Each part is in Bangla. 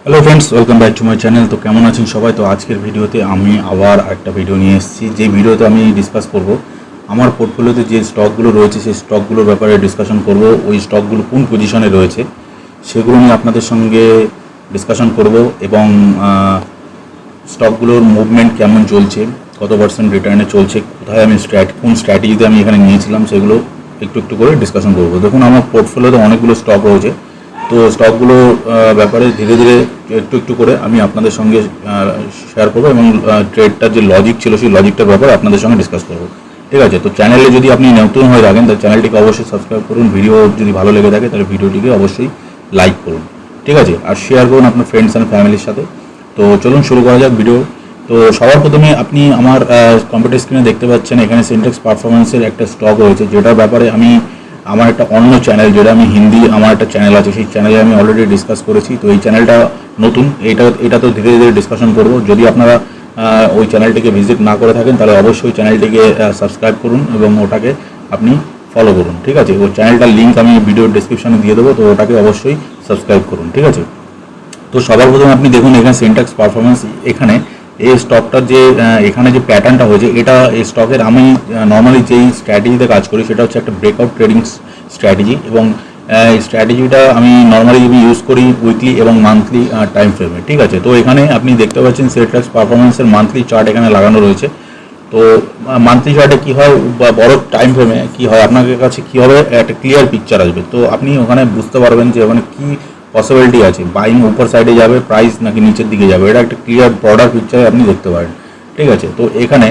Hello friends, welcome back to my channel. তো কেমন আছেন সবাই? তো আজকের ভিডিওতে আমি আবার একটা ভিডিও নিয়ে এসেছি, যে ভিডিওতে আমি ডিসকাস করব আমার পোর্টফোলিওতে যে স্টকগুলো রয়েছে সেই স্টকগুলোর ব্যাপারে ডিসকাশন করব। ওই স্টকগুলো কোন পজিশনে রয়েছে সেগুলো নিয়ে আপনাদের সঙ্গে ডিসকাশন করব এবং স্টকগুলোর মুভমেন্ট কেমন চলছে, কত পার্সেন্ট রিটার্নে চলছে, কোথায় আমি কোন স্ট্র্যাটেজিতে আমি এখানে নিয়েছিলাম সেগুলো একটু একটু করে ডিসকাশন করব। দেখুন, আমার পোর্টফোলিওতে অনেকগুলো স্টক রয়েছে, তো স্টকগুলোর ব্যাপারে ধীরে ধীরে একটু একটু করে আমি আপনাদের সঙ্গে শেয়ার করবো এবং ট্রেডটার যে লজিক ছিল সেই লজিকটার ব্যাপারে আপনাদের সঙ্গে ডিসকাস করবো। ঠিক আছে? তো চ্যানেলে যদি আপনি নতুন হয়ে থাকেন তাহলে চ্যানেলটিকে অবশ্যই সাবস্ক্রাইব করুন। ভিডিও যদি ভালো লেগে থাকে তাহলে ভিডিওটিকে অবশ্যই লাইক করুন। ঠিক আছে? আর শেয়ার করুন আপনার ফ্রেন্ডস অ্যান্ড ফ্যামিলির সাথে। তো চলুন শুরু করা যাক ভিডিও। তো সবার প্রথমে আপনি আমার কম্পিউটার স্ক্রিনে দেখতে পাচ্ছেন এখানে সিনটেক্স পারফরমেন্সের একটা স্টক রয়েছে, যেটার ব্যাপারে আমি আমার একটা অন্য চ্যানেল, যেটা আমি হিন্দি আমার একটা চ্যানেল আছে, সেই চ্যানেলে আমি অলরেডি ডিসকাস করেছি। তো এই চ্যানেলটা নতুন, এটা তো ধীরে ধীরে ডিসকাশন করব। যদি আপনারা ওই চ্যানেলটিকে ভিজিট না করে থাকেন তাহলে অবশ্যই চ্যানেলটিকে সাবস্ক্রাইব করুন এবং ওটাকে আপনি ফলো করুন। ঠিক আছে? ওই চ্যানেলটার লিঙ্ক আমি ভিডিওর ডেসক্রিপশনে দিয়ে দেবো, তো ওটাকে অবশ্যই সাবস্ক্রাইব করুন। ঠিক আছে? তো সবার প্রথমে আপনি দেখুন এখানে সিনট্যাক্স পারফরমেন্স, এখানে এই স্টকটার যে এখানে যে প্যাটার্নটা হয়েছে, এটা এই স্টকের আমি নর্মালি যেই স্ট্র্যাটেজিতে কাজ করি সেটা হচ্ছে একটা ব্রেকআউট ট্রেডিং স্ট্র্যাটেজি, এবং এই স্ট্র্যাটেজিটা আমি নর্মালি ইউজ করি উইকলি এবং মান্থলি টাইম ফ্রেমে। ঠিক আছে? তো এখানে আপনি দেখতে পাচ্ছেন সিনট্যাক্স পারফরমেন্সের মান্থলি চার্ট এখানে লাগানো রয়েছে। তো মান্থলি চার্টে কী হয় বা বড় টাইম ফ্রেমে কী হয়, আপনার কাছে কী হবে, একটা ক্লিয়ার পিকচার আসবে। তো আপনি ওখানে বুঝতে পারবেন যে ওখানে কী পসিবিলিটি আছে, বাইং উপর সাইডে যাবে প্রাইস নাকি নিচের দিকে যাবে, এটা একটা ক্লিয়ার ব্রডার পিকচারে আপনি দেখতে পারেন। ঠিক আছে? তো এখানে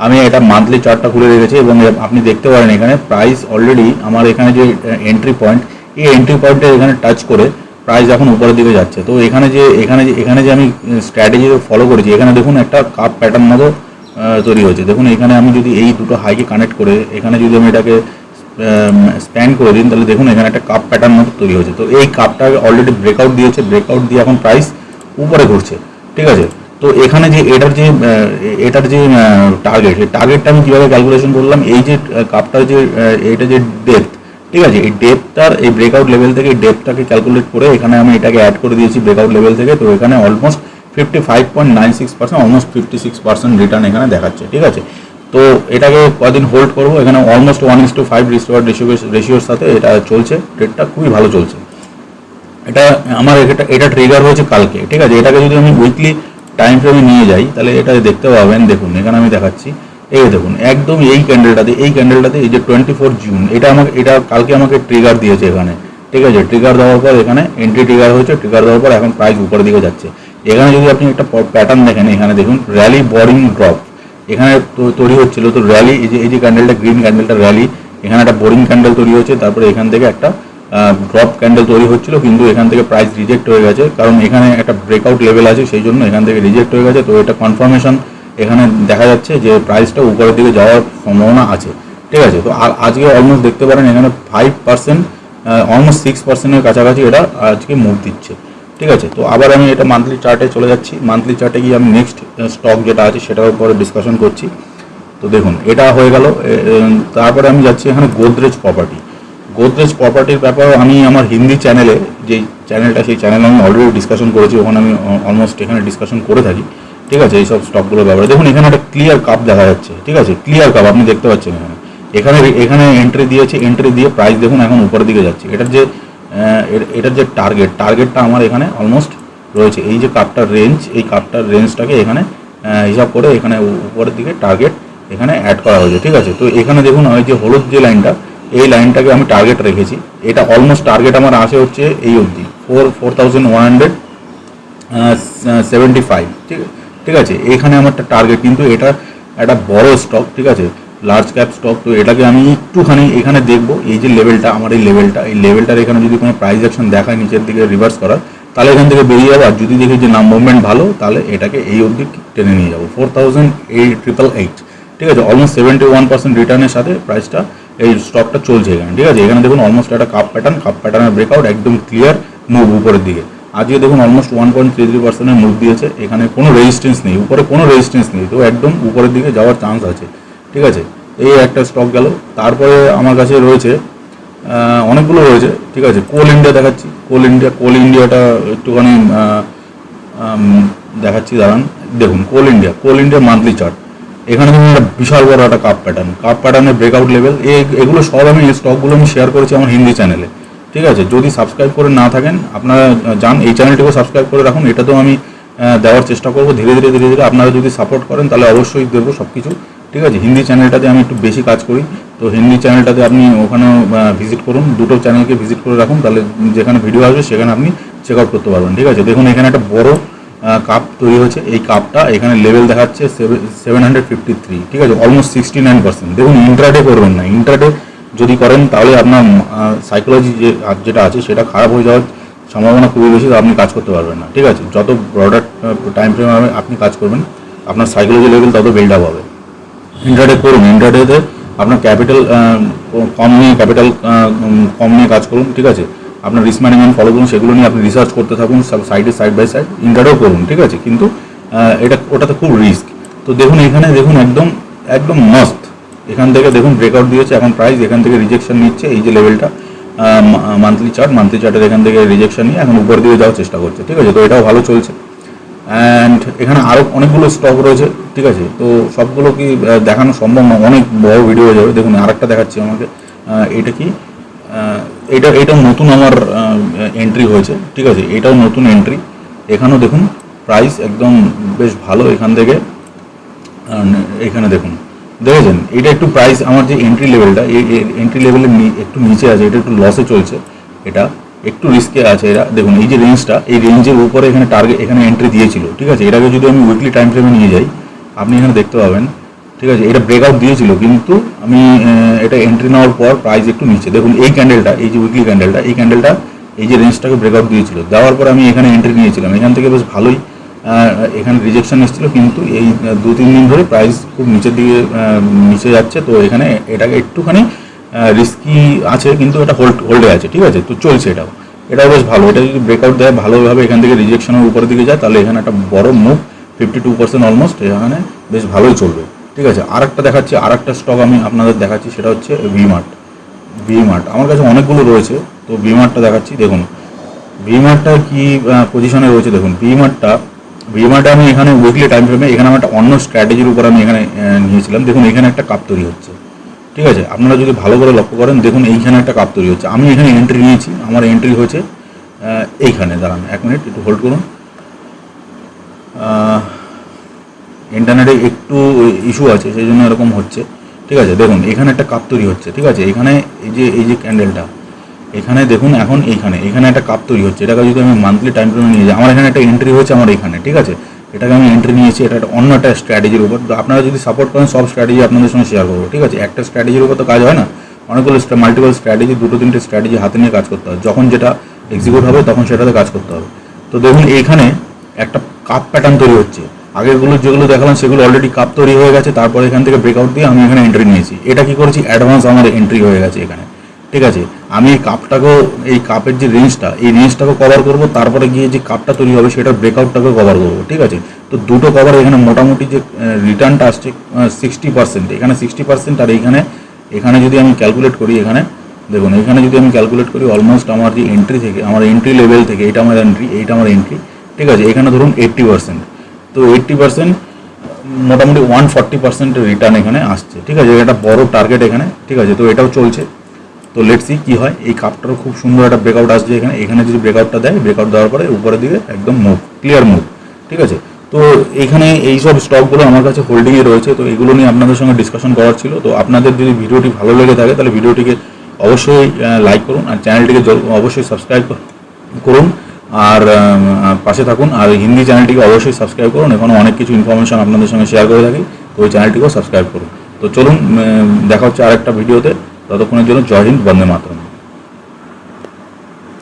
আমি এটা মান্থলি চার্টটা খুলে রেখেছি এবং আপনি দেখতে পারেন এখানে প্রাইস অলরেডি আমার এখানে যে এন্ট্রি পয়েন্ট, এই এন্ট্রি পয়েন্টে এখানে টাচ করে প্রাইস এখন উপরের দিকে যাচ্ছে। তো এখানে যে আমি স্ট্র্যাটেজি ফলো করেছি, এখানে দেখুন একটা কাপ প্যাটার্ন মতো তৈরি হয়েছে। দেখুন এখানে আমি যদি এই দুটো হাইকে কানেক্ট করে এখানে যদি আমি এটাকে স্প্যান করে দিন তাহলে দেখুন এখানে একটা কাপ প্যাটার্ন মতো তৈরি হয়েছে। তো এই কাপটাকে অলরেডি ব্রেকআউট দিয়েছে, ব্রেকআউট দিয়ে এখন প্রাইস উপরে ঘুরছে। ঠিক আছে? তো এখানে যে এটার যে টার্গেট, এই টার্গেটটা আমি কীভাবে ক্যালকুলেশন করলাম, এই যে কাপটার যে এটা যে ডেপথ, ঠিক আছে, এই ডেপথটার এই ব্রেকআউট লেভেল থেকে এই ডেপথটাকে ক্যালকুলেট করে এখানে আমি এটাকে অ্যাড করে দিয়েছি ব্রেকআউট লেভেল থেকে। তো এখানে অলমোস্ট 55.96%, অলমোস্ট 56% রিটার্ন এখানে দেখাচ্ছে। ঠিক আছে? তো এটাকে কদিন হোল্ড করবো, এখানে অলমোস্ট 1:5 রিস্টোয়ার রেশিওর সাথে এটা চলছে, ট্রেডটা খুবই ভালো চলছে। এটা ট্রিগার হয়েছে কালকে। ঠিক আছে? এটাকে যদি আমি উইকলি টাইম ফ্রেমে নিয়ে যাই তাহলে এটা দেখতে পাবেন, দেখুন এখানে আমি দেখাচ্ছি, এই দেখুন একদম এই ক্যান্ডেলটাতে এই যে 24 জুন, এটা কালকে আমাকে ট্রিগার দিয়েছে এখানে। ঠিক আছে? ট্রিগার দেওয়ার পর এখানে এন্ট্রি ট্রিগার হয়েছে, ট্রিগার দেওয়ার পর এখন প্রাইস উপরের দিকে যাচ্ছে। এখানে যদি আপনি একটা প্যাটার্ন দেখেন, এখানে দেখুন র্যালি বোরিং ড্রপ এখানে তৈরি হচ্ছিল। তো র্যালি, এই যে ক্যান্ডেলটা, গ্রিন ক্যান্ডেলটা র্যালি, এখানে একটা বোরিং ক্যান্ডেল তৈরি হচ্ছে, তারপরে এখান থেকে একটা ড্রপ ক্যান্ডেল তৈরি হচ্ছিল, কিন্তু এখান থেকে প্রাইস রিজেক্ট হয়ে গেছে, কারণ এখানে একটা ব্রেকআউট লেভেল আছে, সেই জন্য এখান থেকে রিজেক্ট হয়ে গেছে। তো এটা কনফার্মেশন এখানে দেখা যাচ্ছে যে প্রাইসটা উপরের দিকে যাওয়ার সম্ভাবনা আছে। ঠিক আছে? তো আজকে অলমোস্ট দেখতে পারেন এখানে 5%, অলমোস্ট 6%-এর কাছাকাছি এটা আজকে মুভ দিচ্ছে। ঠিক আছে? তো আবার আমি এটা মান্থলি চার্টে চলে যাচ্ছি। মান্থলি চার্টে গিয়ে আমি নেক্সট স্টক যেটা আছে সেটার উপরে ডিসকাশন করছি। তো দেখুন এটা হয়ে গেল। তারপরে আমি যাচ্ছি এখানে গোদরেজ প্রপার্টির ব্যাপারে আমি আমার হিন্দি চ্যানেলে, যেই চ্যানেলটা সেই চ্যানেলে আমি অলরেডি ডিসকাশন করেছি, ওখানে আমি অলমোস্ট এখানে ডিসকাশন করে থাকি। ঠিক আছে? এইসব স্টকগুলোর ব্যাপারে দেখুন এখানে একটা ক্লিয়ার কাপ দেখা যাচ্ছে। ঠিক আছে? ক্লিয়ার কাপ আপনি দেখতে পাচ্ছেন এখানে এন্ট্রি দিয়েছে, এন্ট্রি দিয়ে প্রাইস দেখুন এখন উপরের দিকে যাচ্ছে। এটার যে টার্গেটটা আমার এখানে অলমোস্ট রয়েছে, এই যে কাপটার রেঞ্জ, এই কাপটার রেঞ্জটাকে এখানে হিসাব করে এখানে উপরের দিকে টার্গেট এখানে অ্যাড করা হয়েছে। ঠিক আছে? তো এখানে দেখুন ওই যে হলুদ যে লাইনটা, এই লাইনটাকে আমি টার্গেট রেখেছি। এটা অলমোস্ট টার্গেট আমার আসে হচ্ছে এই অবধি 4175। ঠিক আছে? এখানে আমার একটা টার্গেট, কিন্তু এটা একটা বড় স্টক। ঠিক আছে? Large cap stock. তো এটাকে আমি একটুখানি এখানে দেখবো, এই যে লেভেলটা আমার, এই লেভেলটার এখানে যদি কোনো প্রাইস অ্যাকশন দেখায় নিচের দিকে রিভার্স করার, তাহলে এখান থেকে বেরিয়ে যাবো। আর যদি দেখি যে না মুভমেন্ট ভালো, তাহলে এটাকে এই অবধি টেনে নিয়ে যাবো 4888। ঠিক আছে? অলমোস্ট 71% রিটার্নের সাথে প্রাইসটা, এই স্টকটা চলছে এখানে। ঠিক আছে? এখানে দেখুন অলমোস্ট একটা কাপ প্যাটার্নের ব্রেকআউট, একদম ক্লিয়ার মুভ উপরের দিকে। আজকে দেখুন অলমোস্ট 1.33%-এর মুভ দিয়েছে, এখানে কোনো রেজিস্ট্যান্স নেই, উপরে কোনো রেজিস্ট্যান্স নেই, তো একদম উপরের দিকে যাওয়ার চান্স আছে। ঠিক আছে? এই একটা স্টক গেল। তারপরে আমার কাছে রয়েছে অনেকগুলো রয়েছে। ঠিক আছে? কোল ইন্ডিয়া দেখাচ্ছি। কোল ইন্ডিয়াটা একটুখানি দেখাচ্ছি দাঁড়ান। দেখুন কোল ইন্ডিয়া মান্থলি চার্ট, এখানে দেখুন একটা বিশাল বড় একটা কাপ প্যাটার্নের ব্রেকআউট লেভেল, এগুলো সব আমি এই স্টকগুলো আমি শেয়ার করেছি আমার হিন্দি চ্যানেলে। ঠিক আছে, যদি সাবস্ক্রাইব করে না থাকেন আপনারা যান, এই চ্যানেলটিকেও সাবস্ক্রাইব করে রাখুন, এটাতেও আমি দেওয়ার চেষ্টা করবো ধীরে ধীরে। আপনারা যদি সাপোর্ট করেন তাহলে অবশ্যই দেবো সব কিছু। ঠিক আছে, হিন্দি চ্যানেলটাতে আমি একটু বেশি কাজ করি, তো হিন্দি চ্যানেলটাতে আপনি ওখানেও ভিজিট করুন, দুটো চ্যানেলকে ভিজিট করে রাখুন, তাহলে যেখানে ভিডিও আসবে সেখানে আপনি চেক আউট করতে পারবেন। ঠিক আছে, দেখুন এখানে একটা বড় কাপ তৈরি হয়েছে, এই কাপটা এখানে লেভেল দেখাচ্ছে 753। ঠিক আছে, অলমোস্ট 69%। দেখুন ইন্ট্রাডে করবেন না, ইন্ট্রাডে যদি করেন তাহলে আপনার সাইকোলজি যেটা আছে সেটা খারাপ হয়ে যাওয়ার সম্ভাবনা খুবই বেশি, তো আপনি কাজ করতে পারবেন না। ঠিক আছে, যত ব্রডার টাইম ফ্রেমে আপনি কাজ করবেন আপনার সাইকোলজি লেভেল তত বিল্ড আপ হবে। ইন্ট্রাডে করুন, ইন্ট্রাডেতে আপনার ক্যাপিটাল কম নিয়ে কাজ করুন। ঠিক আছে, আপনার রিস্ক ম্যানেজমেন্ট ফলো করুন, সেগুলো নিয়ে আপনি রিসার্চ করতে থাকুন সাইড বাই সাইড, ইন্ট্রাডেও করুন। ঠিক আছে, কিন্তু ওটাতে খুব রিস্ক। তো দেখুন এখানে দেখুন একদম মস্ত, এখান থেকে দেখুন ব্রেকআউট দিয়েছে, এখন প্রাইস এখান থেকে রিজেকশন নিচ্ছে, এই যে লেভেলটা মান্থলি চার্টের এখান থেকে রিজেকশন নিয়ে এখন উপর দিয়ে যাওয়ার চেষ্টা করছে। ঠিক আছে, তো এটাও ভালো চলছে। অ্যান্ড এখানে আরও অনেকগুলো স্টক রয়েছে। ঠিক আছে, তো সবগুলো কি দেখানো সম্ভব না, অনেক বড় ভিডিও হয়ে যাবে। দেখুন আরেকটা দেখাচ্ছি আমাকে, এটা কি এটাও নতুন আমার এন্ট্রি হয়েছে। ঠিক আছে, এটাও নতুন এন্ট্রি, এখানেও দেখুন প্রাইস একদম বেশ ভালো, এখান থেকে এখানে দেখুন দেখেছেন, এটা একটু প্রাইস আমার যে এন্ট্রি লেভেলটা, এই এন্ট্রি লেভেলের একটু নিচে আছে, এটা একটু লসে চলছে, এটা একটু রিস্কে আছে। এরা দেখুন এই যে রেঞ্জটা, এই রেঞ্জের উপরে এখানে টার্গেট এখানে এন্ট্রি দিয়েছিল। ঠিক আছে, এটাকে যদি আমি উইকলি টাইম ফ্রেমে নিয়ে যাই আপনি এখানে দেখতে পাবেন। ঠিক আছে, এটা ব্রেকআউট দিয়েছিল, কিন্তু আমি এটা এন্ট্রি নেওয়ার পর প্রাইস একটু নিচে, দেখুন এই ক্যান্ডেলটা, এই যে উইকলি ক্যান্ডেলটা, এই ক্যান্ডেলটা এই যে রেঞ্জটাকে ব্রেকআউট দিয়েছিল, দেওয়ার পর আমি এখানে এন্ট্রি নিয়েছিলাম, এখান থেকে বেশ ভালোই এখানে রিজেকশন এসেছিলো, কিন্তু এই 2-3 দিন ধরে প্রাইস খুব নিচের দিকে নিচে যাচ্ছে। তো এখানে এটাকে একটুখানি রিস্কি আছে, কিন্তু এটা হোল্ডে আছে। ঠিক আছে, তো চলছে, এটাও বেশ ভালো। এটা যদি ব্রেকআউট দেয় ভালোভাবে, এখান থেকে রিজেকশনের উপরের দিকে যায়, তাহলে এখানে একটা বড় মুভ 52% অলমোস্ট, এখানে বেশ ভালোই চলবে। ঠিক আছে, আরেকটা দেখাচ্ছি, আরেকটা স্টক আমি আপনাদের দেখাচ্ছি, সেটা হচ্ছে ভিমার্ট। আমার কাছে অনেকগুলো রয়েছে, তো ভিমার্টটা দেখাচ্ছি। দেখুন ভিমার্টটা কি পজিশনে রয়েছে, দেখুন ভিমার্টে আমি এখানে উইকলি টাইম ফ্রেমে এখানে আমি একটা অন্য স্ট্র্যাটেজির উপর আমি এখানে নিয়েছিলাম। দেখুন এখানে একটা কাপ তৈরি হচ্ছে। ঠিক আছে, আপনারা যদি ভালো করে লক্ষ্য করেন, দেখুন এইখানে একটা কাপ তৈরি হচ্ছে, আমি এখানে এন্ট্রি নিয়েছি, আমার এন্ট্রি হয়েছে এইখানে, দাঁড়ান 1 মিনিট একটু হোল্ড করুন, ইন্টারনেটে একটু ইস্যু আছে সেই জন্য এরকম হচ্ছে। ঠিক আছে, দেখুন এখানে একটা কাপ তৈরি হচ্ছে। ঠিক আছে, এখানে এই যে ক্যান্ডেলটা, এখানে দেখুন এখন এখানে একটা কাপ তৈরি হচ্ছে, এটাকে যদি আমি মান্থলি টাইম ফ্রেমে নিয়ে যাই, আমার এখানে একটা এন্ট্রি হয়েছে আমার এখানে। ঠিক আছে, এটাকে আমি এন্ট্রি নিয়েছি, এটা অন্য একটা স্ট্র্যাটেজির উপর। তো আপনারা যদি সাপোর্ট করেন সব স্ট্র্যাটেজি আপনাদের সঙ্গে শেয়ার করবো। ঠিক আছে, একটা স্ট্র্যাটেজির উপর তো কাজ হয় না, অনেকগুলো মাল্টিপল স্ট্র্যাটেজি, 2-3টে স্ট্র্যাটেজি হাতে নিয়ে কাজ করতে হবে, যখন যেটা এক্সিকিউট হবে তখন সেটাতে কাজ করতে হবে। তো দেখুন এইখানে একটা কাপ প্যাটার্ন তৈরি হচ্ছে, আগেরগুলো যেগুলো দেখালাম সেগুলো অলরেডি কাপ তৈরি হয়ে গেছে, তারপরে এখান থেকে ব্রেকআউট দিয়ে আমি এখানে এন্ট্রি নিয়েছি। এটা কি করেছি, অ্যাডভান্স আমার এন্ট্রি হয়ে গেছে এখানে। ঠিক আছে, আমি এই কাপটাকেও, এই কাপের যে রেঞ্জটা, এই রেঞ্জটাকেও কভার করব, তারপরে গিয়ে যে কাপটা তৈরি হবে সেটার ব্রেকআউটটাকেও কভার করবো। ঠিক আছে, তো দুটো কভার, এখানে মোটামুটি যে রিটার্নটা আসছে 60%, এখানে 60%, আর এখানে যদি আমি ক্যালকুলেট করি, এখানে দেখুন এখানে যদি আমি ক্যালকুলেট করি, অলমোস্ট আমার যে এন্ট্রি থেকে, আমার এন্ট্রি লেভেল থেকে, এইটা আমার এন্ট্রি। ঠিক আছে, এখানে ধরুন 80%, তো 80% মোটামুটি 140% রিটার্ন এখানে আসছে। ঠিক আছে, এটা বড় টার্গেট এখানে। ঠিক আছে, তো এটাও চলছে, তো লেটস সি কী হয়। এই কাপটারও খুব সুন্দর একটা ব্রেকআউট আসছে এখানে যদি ব্রেকআউটটা দেয়, ব্রেকআউট দেওয়ার পরে উপরের দিকে একদম ক্লিয়ার মুভ। ঠিক আছে, তো এইখানে এইসব স্টকগুলো আমার কাছে হোল্ডিংয়ে রয়েছে, তো এগুলো নিয়ে আপনাদের সঙ্গে ডিসকাশন করার ছিল। তো আপনাদের যদি ভিডিওটি ভালো লেগে থাকে তাহলে ভিডিওটিকে অবশ্যই লাইক করুন, আর চ্যানেলটিকে অবশ্যই সাবস্ক্রাইব করুন, আর পাশে থাকুন, আর হিন্দি চ্যানেলটিকে অবশ্যই সাবস্ক্রাইব করুন, এখানে অনেক কিছু ইনফরমেশন আপনাদের সঙ্গে শেয়ার করে থাকি, তো ওই চ্যানেলটিকেও সাবস্ক্রাইব করুন। তো চলুন দেখা হচ্ছে আরেকটা ভিডিওতে, ততক্ষণের জন্য জয় হিন্দ, বন্দে মাতরম।